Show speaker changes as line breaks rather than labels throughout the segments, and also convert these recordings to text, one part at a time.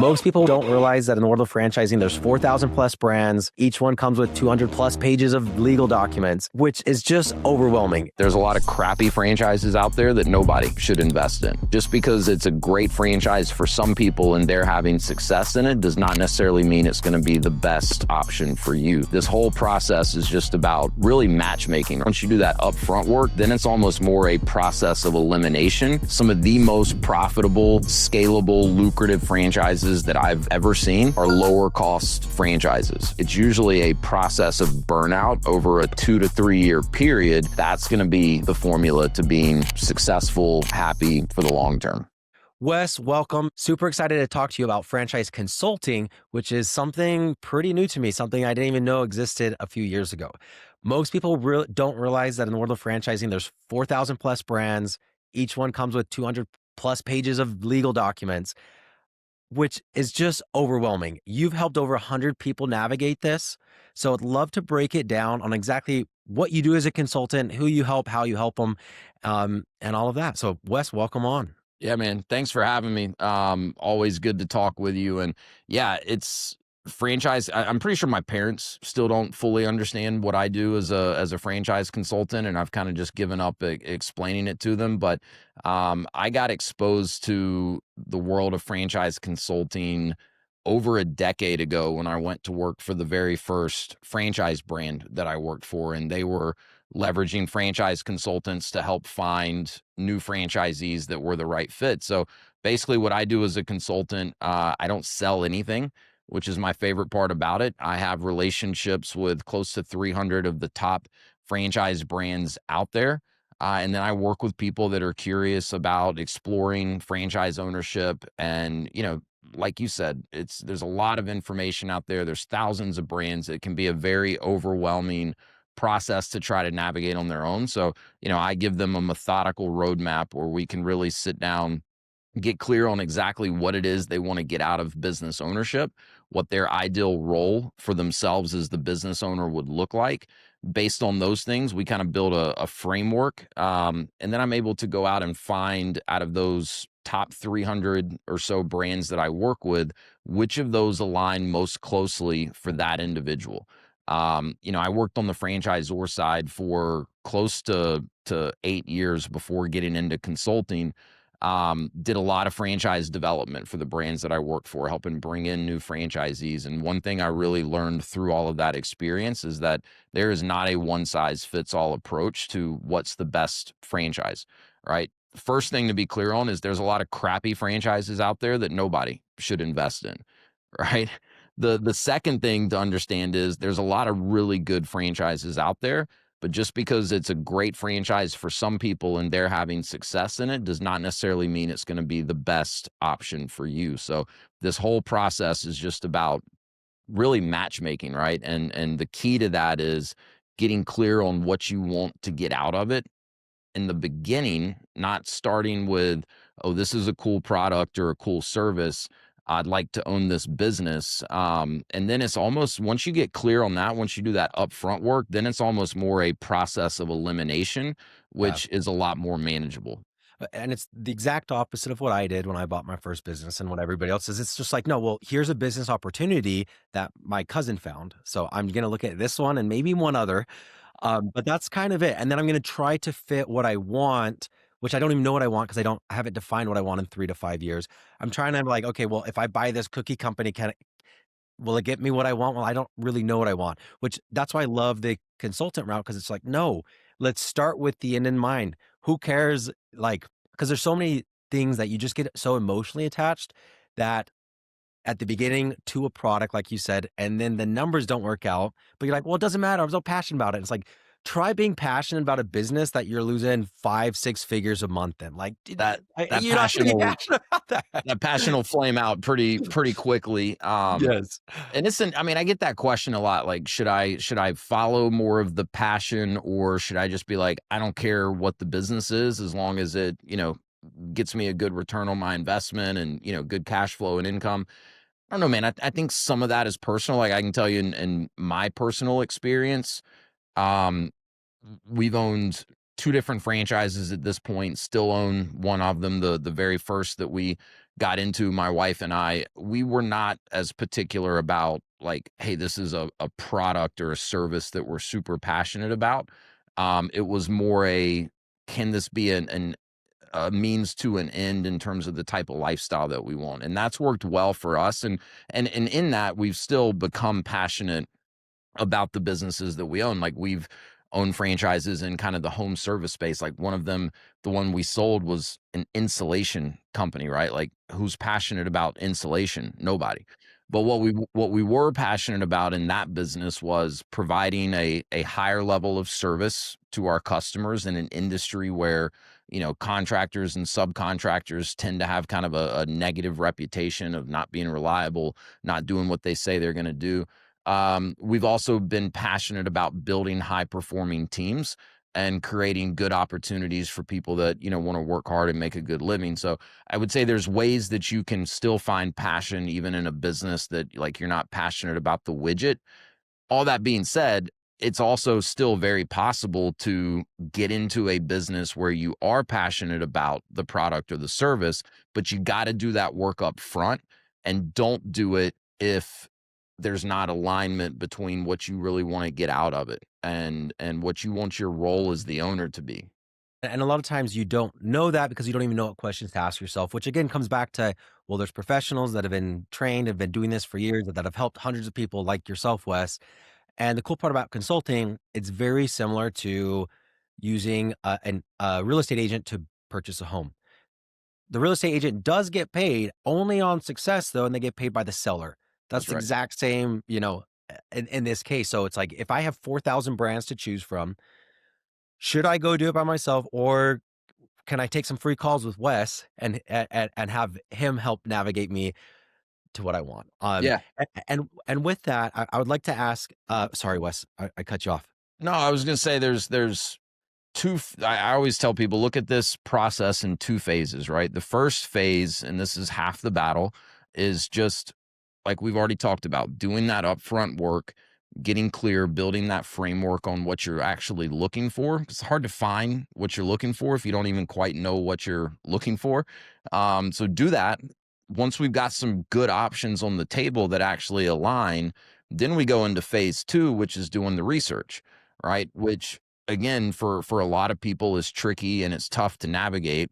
Most people don't realize that in the world of franchising, there's 4,000 plus brands. Each one comes with 200 plus pages of legal documents, which is just overwhelming.
There's a lot of crappy franchises out there that nobody should invest in. Just because it's a great franchise for some people and they're having success in it does not necessarily mean it's going to be the best option for you. This whole process is just about really matchmaking. Once you do that upfront work, then it's almost more a process of elimination. Some of the most profitable, scalable, lucrative franchises that I've ever seen are lower cost franchises. It's usually a process of burnout over a 2 to 3 year period. That's going to be the formula to being successful, happy for the long term.
Wes, welcome. Super excited to talk to you about franchise consulting, which is something pretty new to me, something I didn't even know existed a few years ago. Most people don't realize that in the world of franchising, there's 4,000 plus brands. Each one comes with 200 plus pages of legal documents, which is just overwhelming. You've helped over 100 people navigate this. So I'd love to break it down on exactly what you do as a consultant, who you help, how you help them, and all of that. So Wes, welcome on.
Yeah, man. Thanks for having me. Always good to talk with you. And yeah, it's franchise. I'm pretty sure my parents still don't fully understand what I do as a franchise consultant, and I've kind of just given up explaining it to them. But I got exposed to the world of franchise consulting over a decade ago when I went to work for the very first franchise brand that I worked for, and they were leveraging franchise consultants to help find new franchisees that were the right fit. So basically what I do as a consultant, I don't sell anything, which is my favorite part about it. I have relationships with close to 300 of the top franchise brands out there. And then I work with people that are curious about exploring franchise ownership. And, like you said, there's a lot of information out there. There's thousands of brands. It can be a very overwhelming process to try to navigate on their own. So, I give them a methodical roadmap where we can really sit down, get clear on exactly what it is they want to get out of business ownership, what their ideal role for themselves as the business owner would look like. Based on those things, we kind of build a framework. And then I'm able to go out and find, out of those top 300 or so brands that I work with, which of those align most closely for that individual. I worked on the franchisor side for close to 8 years before getting into consulting. Did a lot of franchise development for the brands that I worked for, helping bring in new franchisees. And one thing I really learned through all of that experience is that there is not a one size fits all approach to what's the best franchise, right? First thing to be clear on is there's a lot of crappy franchises out there that nobody should invest in, right? The second thing to understand is there's a lot of really good franchises out there, but just because it's a great franchise for some people and they're having success in it does not necessarily mean it's going to be the best option for you. So this whole process is just about really matchmaking, right? And the key to that is getting clear on what you want to get out of it in the beginning, not starting with, oh, this is a cool product or a cool service, I'd like to own this business. And then it's almost, once you get clear on that, once you do that upfront work, then it's almost more a process of elimination, which is a lot more manageable.
And it's the exact opposite of what I did when I bought my first business and what everybody else is. It's just like, no, well, here's a business opportunity that my cousin found. So I'm going to look at this one and maybe one other. But that's kind of it. And then I'm going to try to fit what I want, which I don't even know what I want because I haven't defined what I want in 3 to 5 years. I'm trying to like, okay, well, if I buy this cookie company, will it get me what I want? Well, I don't really know what I want, which that's why I love the consultant route. Cause it's like, no, let's start with the end in mind. Who cares? Like, cause there's so many things that you just get so emotionally attached that at the beginning to a product, like you said, and then the numbers don't work out, but you're like, well, it doesn't matter. I'm so passionate about it. It's like, try being passionate about a business that you're losing 5-6 figures a month in. Like you're not
passion
gonna be
will,
passionate about that.
that passion will flame out pretty quickly.
Yes.
And I get that question a lot. Like, should I follow more of the passion, or should I just be like, I don't care what the business is as long as it, gets me a good return on my investment and, good cash flow and income. I don't know, man. I think some of that is personal. Like I can tell you in my personal experience, um, we've owned 2 different franchises at this point, still own one of them, the very first that we got into, my wife and I, we were not as particular about like, hey, this is a product or a service that we're super passionate about. It was more a, can this be a means to an end in terms of the type of lifestyle that we want, and that's worked well for us. And in that, we've still become passionate about the businesses that we own. Like, we've owned franchises in kind of the home service space. Like, one of them, the one we sold, was an insulation company, right? Like, who's passionate about insulation? Nobody. But what we were passionate about in that business was providing a higher level of service to our customers in an industry where, contractors and subcontractors tend to have kind of a negative reputation of not being reliable, not doing what they say they're going to do. We've also been passionate about building high performing teams and creating good opportunities for people that, want to work hard and make a good living. So I would say there's ways that you can still find passion even in a business that, like, you're not passionate about the widget. All that being said, it's also still very possible to get into a business where you are passionate about the product or the service, but you got to do that work up front, and don't do it if there's not alignment between what you really want to get out of it and what you want your role as the owner to be.
And a lot of times you don't know that because you don't even know what questions to ask yourself, which again comes back to, well, there's professionals that have been trained, have been doing this for years, that have helped hundreds of people like yourself, Wes. And the cool part about consulting, it's very similar to using a real estate agent to purchase a home. The real estate agent does get paid only on success, though, and they get paid by the seller. That's
That's
the
right.
exact same, in this case. So it's like if I have 4,000 brands to choose from, should I go do it by myself, or can I take some free calls with Wes and have him help navigate me to what I want?
Yeah.
And with that, I would like to ask. Sorry, Wes, I cut you off.
No, I was going to say there's I always tell people, look at this process in two phases, right? The first phase, and this is half the battle, is just like we've already talked about, doing that upfront work, getting clear, building that framework on what you're actually looking for. It's hard to find what you're looking for if you don't even quite know what you're looking for. So do that. Once we've got some good options on the table that actually align, then we go into phase two, which is doing the research, right? Which, again, for a lot of people, is tricky and it's tough to navigate.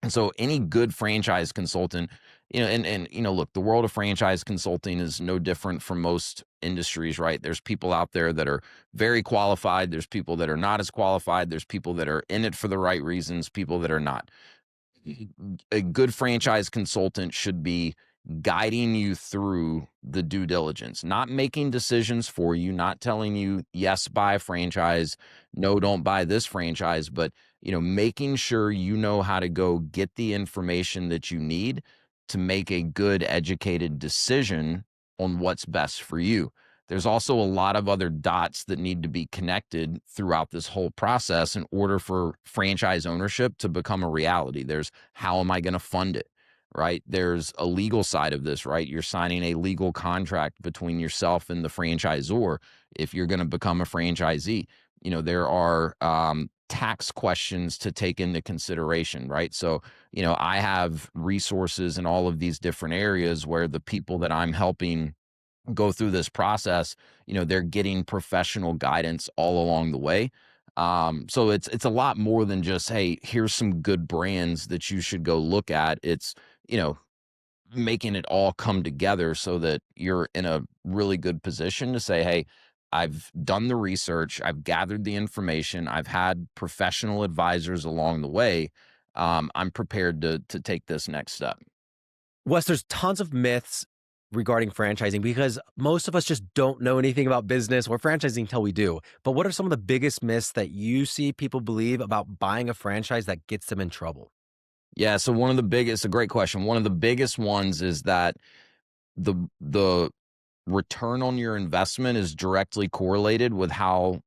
And so any good franchise consultant, look, the world of franchise consulting is no different from most industries, right? There's people out there that are very qualified, there's people that are not as qualified, there's people that are in it for the right reasons, people that are not. A good franchise consultant should be guiding you through the due diligence, not making decisions for you, not telling you, yes, buy a franchise, no, don't buy this franchise, but, making sure you know how to go get the information that you need to make a good educated decision on what's best for you. There's also a lot of other dots that need to be connected throughout this whole process in order for franchise ownership to become a reality. There's, how am I going to fund it? Right? There's a legal side of this, right? You're signing a legal contract between yourself and the franchisor if you're going to become a franchisee. There are tax questions to take into consideration, right? So, I have resources in all of these different areas where the people that I'm helping go through this process, they're getting professional guidance all along the way. So it's a lot more than just, hey, here's some good brands that you should go look at. It's, you know, making it all come together so that you're in a really good position to say, hey, I've done the research, I've gathered the information, I've had professional advisors along the way. I'm prepared to take this next step.
Wes, there's tons of myths regarding franchising because most of us just don't know anything about business or franchising until we do. But what are some of the biggest myths that you see people believe about buying a franchise that gets them in trouble?
Yeah, so one of the biggest, a great question. One of the biggest ones is that the return on your investment is directly correlated with how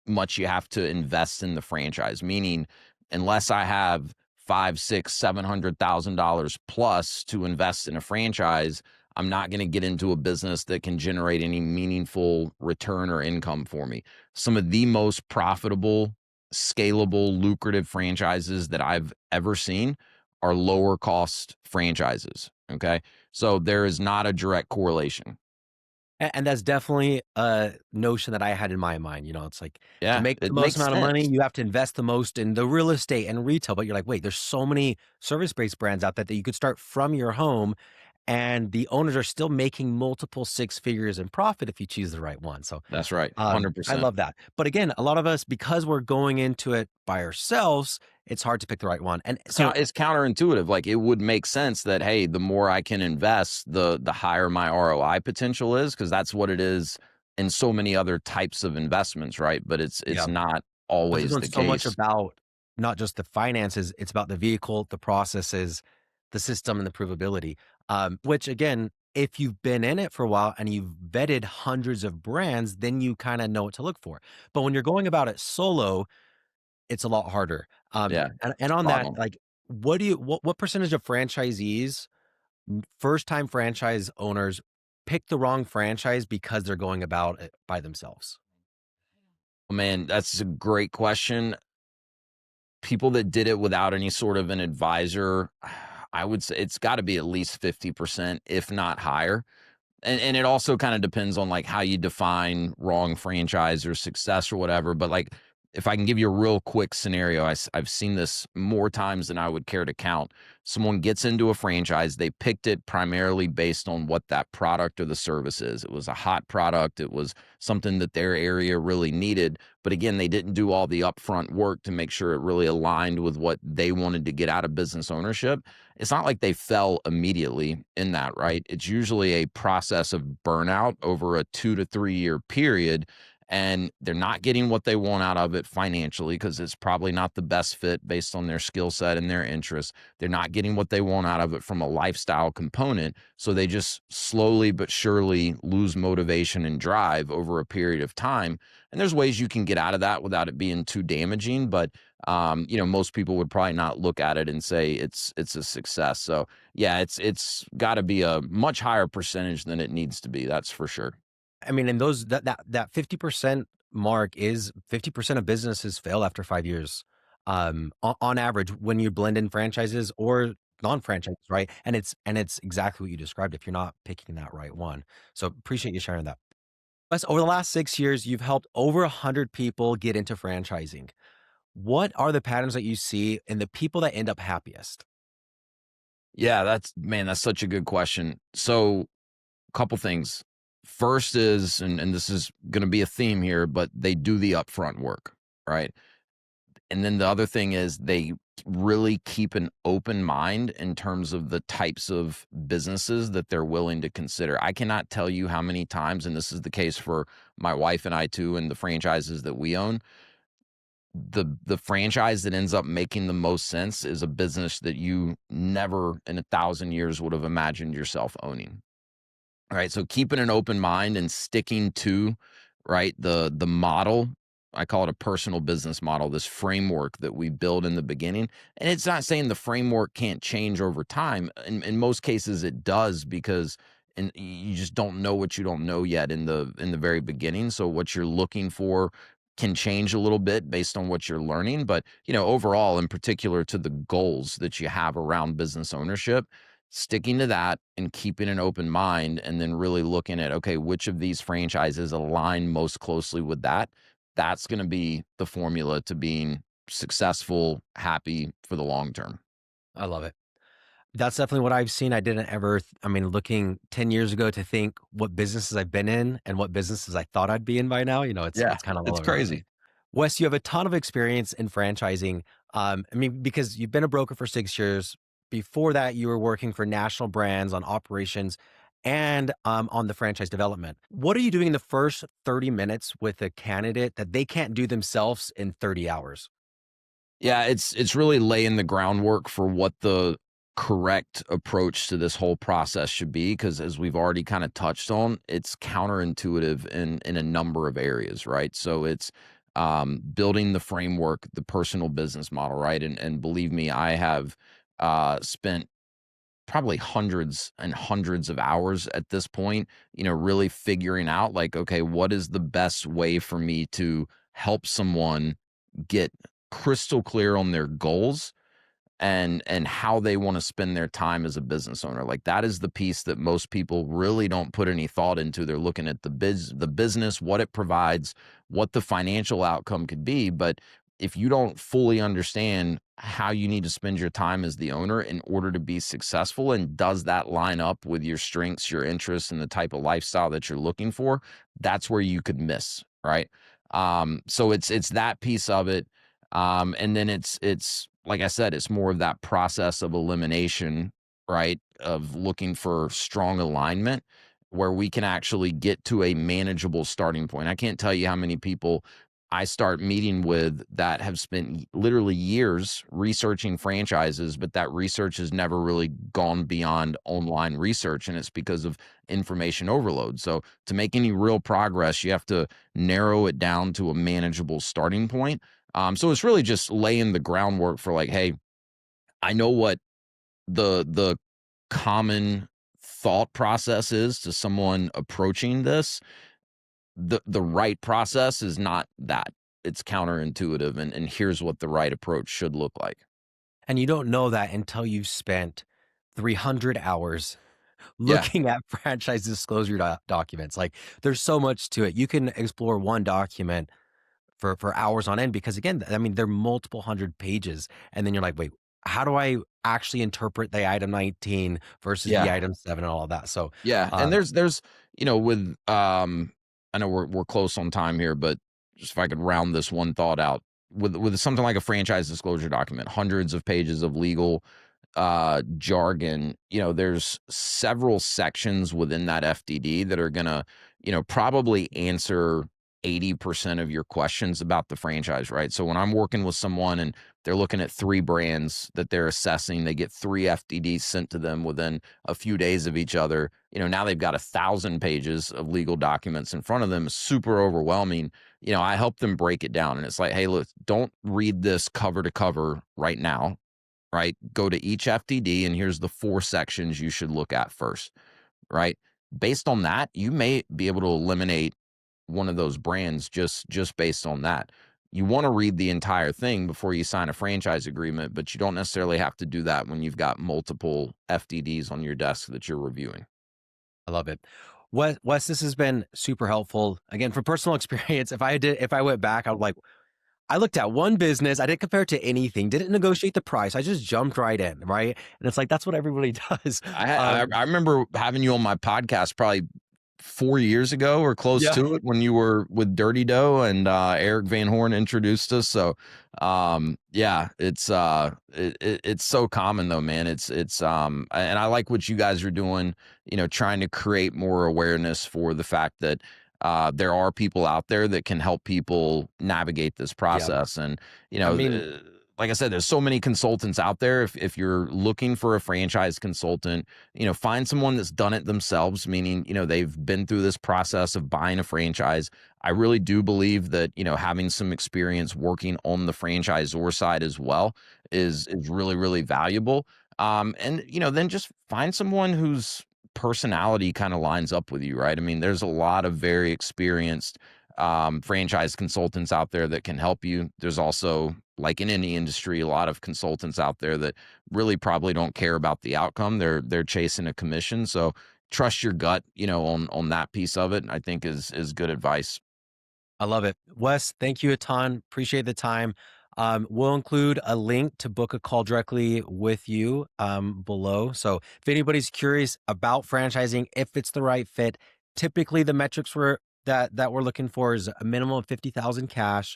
much you have to invest in the franchise. Meaning, unless I have five, six, $700,000 plus to invest in a franchise, I'm not going to get into a business that can generate any meaningful return or income for me. Some of the most profitable, scalable, lucrative franchises that I've ever seen are lower cost franchises. Okay. So there is not a direct correlation.
And that's definitely a notion that I had in my mind, it's like, to
Yeah.
make
It
the most
makes
amount of money,
sense.
you have to invest the most in the real estate and retail, but you're like, "Wait, there's so many service-based brands out there that you could start from your home, and the owners are still making multiple 6 figures in profit if you choose the right one." So,
That's right.
I
100%.
love that. But again, a lot of us, because we're going into it by ourselves, it's hard to pick the right one. And so
It's counterintuitive. Like, it would make sense that, hey, the more I can invest, the higher my ROI potential is, because that's what it is in so many other types of investments, right? But it's
yeah.
not
But this
always
one's
the
so much
case.
about not just the finances, it's about the vehicle, the processes, the system, and the provability. Which again, if you've been in it for a while and you've vetted hundreds of brands, then you kinda know what to look for. But when you're going about it solo, it's a lot harder.
Yeah,
And on
spot
that,
on.
like, what percentage of franchisees, first-time franchise owners pick the wrong franchise because they're going about it by themselves?
Man, that's a great question. People that did it without any sort of an advisor, I would say it's gotta be at least 50%, if not higher. And it also kind of depends on like how you define wrong franchise or success or whatever. But like, if I can give you a real quick scenario, I've seen this more times than I would care to count. Someone gets into a franchise, they picked it primarily based on what that product or the service is. It was a hot product, it was something that their area really needed. But again, they didn't do all the upfront work to make sure it really aligned with what they wanted to get out of business ownership. It's not like they fell immediately in that, right? It's usually a process of burnout over a 2 to 3 year period. And they're not getting what they want out of it financially because it's probably not the best fit based on their skill set and their interests. They're not getting what they want out of it from a lifestyle component. So they just slowly but surely lose motivation and drive over a period of time. And there's ways you can get out of that without it being too damaging. But most people would probably not look at it and say it's a success. So yeah, it's got to be a much higher percentage than it needs to be. That's for sure.
I mean, and those that 50% mark is 50% of businesses fail after 5 years, on average when you blend in franchises or non-franchise, right? And it's exactly what you described if you're not picking that right one. So appreciate you sharing that. Plus, over the last 6 years, you've helped over 100 people get into franchising. What are the patterns that you see in the people that end up happiest?
Yeah, that's such a good question. So couple things. First is, and this is going to be a theme here, but they do the upfront work, right? And then the other thing is they really keep an open mind in terms of the types of businesses that they're willing to consider. I cannot tell you how many times, and this is the case for my wife and I too, and the franchises that we own. The franchise that ends up making the most sense is a business that you never in 1,000 years would have imagined yourself owning. Right, so keeping an open mind and sticking to, right, the model, I call it a personal business model, this framework that we build in the beginning, and it's not saying the framework can't change over time. In most cases, it does because and you just don't know what you don't know yet in the very beginning, so what you're looking for can change a little bit based on what you're learning, but, overall, in particular to the goals that you have around business ownership, sticking to that and keeping an open mind and then really looking at, okay, which of these franchises align most closely with that? That's going to be the formula to being successful, happy for the long term.
I love it. That's definitely what I've seen. I didn't ever I mean, looking 10 years ago to think what businesses I've been in and what businesses I thought I'd be in by now,
Yeah,
it's kind of all
it's
over the place.
crazy.
Wes, you have a ton of experience in franchising. I mean, because you've been a broker for 6 years. Before that, you were working for national brands on operations and, on the franchise development. What are you doing in the first 30 minutes with a candidate that they can't do themselves in 30 hours?
Yeah, it's really laying the groundwork for what the correct approach to this whole process should be because as we've already kind of touched on, it's counterintuitive in a number of areas, right? So it's building the framework, the personal business model, right? And believe me, I have spent probably hundreds and hundreds of hours at this point, really figuring out like, okay, what is the best way for me to help someone get crystal clear on their goals and how they want to spend their time as a business owner. Like that is the piece that most people really don't put any thought into. They're looking at the business, what it provides, what the financial outcome could be, but if you don't fully understand how you need to spend your time as the owner in order to be successful, and does that line up with your strengths, your interests, and the type of lifestyle that you're looking for, that's where you could miss, right? So it's that piece of it. And then it's like I said, it's more of that process of elimination, right? Of looking for strong alignment where we can actually get to a manageable starting point. I can't tell you how many people I start meeting with that have spent literally years researching franchises, but that research has never really gone beyond online research. And it's because of information overload. So, to make any real progress, you have to narrow it down to a manageable starting point. So, it's really just laying the groundwork for like, hey, I know what the common thought process is to someone approaching this. The right process is not that. It's counterintuitive, and here's what the right approach should look like.
And you don't know that until you've spent 300 hours
Yeah,
looking at franchise disclosure documents. Like, there's so much to it. You can explore one document for hours on end because, again, I mean, they're multiple hundred pages, and then you're like, wait, how do I actually interpret the item 19 versus the
yeah,
item 7 and all of that? So,
yeah, and
uh,
there's with, I know we're close on time here, but just if I could round this one thought out, with something like a franchise disclosure document, hundreds of pages of legal jargon, there's several sections within that FDD that are gonna, probably answer 80% of your questions about the franchise, right? So when I'm working with someone and they're looking at three brands that they're assessing, they get three FDDs sent to them within a few days of each other. Now they've got 1,000 pages of legal documents in front of them, super overwhelming. I help them break it down. And it's like, hey, look, don't read this cover to cover right now, right? Go to each FDD, and here's the four sections you should look at first, right? Based on that, you may be able to eliminate one of those brands just based on that. You want to read the entire thing before you sign a franchise agreement, but you don't necessarily have to do that when you've got multiple FDDs on your desk that you're reviewing.
I love it. Wes, this has been super helpful. Again, from personal experience, if I went back, I would like, I looked at one business, I didn't compare it to anything, didn't negotiate the price. I just jumped right in, right? And it's like that's what everybody does.
I had I
Um,
I remember having you on my podcast probably 4 years ago or close
yeah,
to it when you were with Dirty Dough and, Eric Van Horn introduced us, so, yeah, it's so common though, man. And I like what you guys are doing, trying to create more awareness for the fact that, there are people out there that can help people navigate this
yeah.
process, and,
I mean,
like I said, there's so many consultants out there. If you're looking for a franchise consultant, find someone that's done it themselves, meaning, they've been through this process of buying a franchise. I really do believe that, having some experience working on the franchisor side as well is really, really valuable. And, then just find someone whose personality kind of lines up with you, right? I mean, there's a lot of very experienced franchise consultants out there that can help you. There's also, like in any industry, a lot of consultants out there that really probably don't care about the outcome. They're chasing a commission. So trust your gut, on that piece of it, I think is good advice.
I love it. Wes, thank you a ton. Appreciate the time. We'll include a link to book a call directly with you below. So if anybody's curious about franchising, if it's the right fit, typically the metrics that we're looking for is a minimum of 50,000 cash,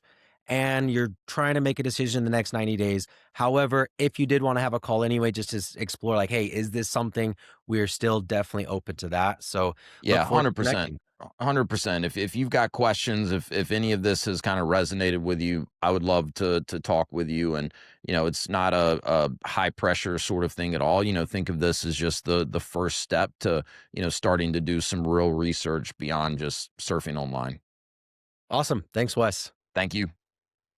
and you're trying to make a decision in the next 90 days. However, if you did want to have a call anyway, just to explore, like, hey, is this something, we're still definitely open to that. So look
Yeah,
forward to
100%.
connecting.
100%. If you've got questions, if any of this has kind of resonated with you, I would love to talk with you. And it's not a high pressure sort of thing at all. Think of this as just the first step to starting to do some real research beyond just surfing online.
Awesome. Thanks, Wes.
Thank you.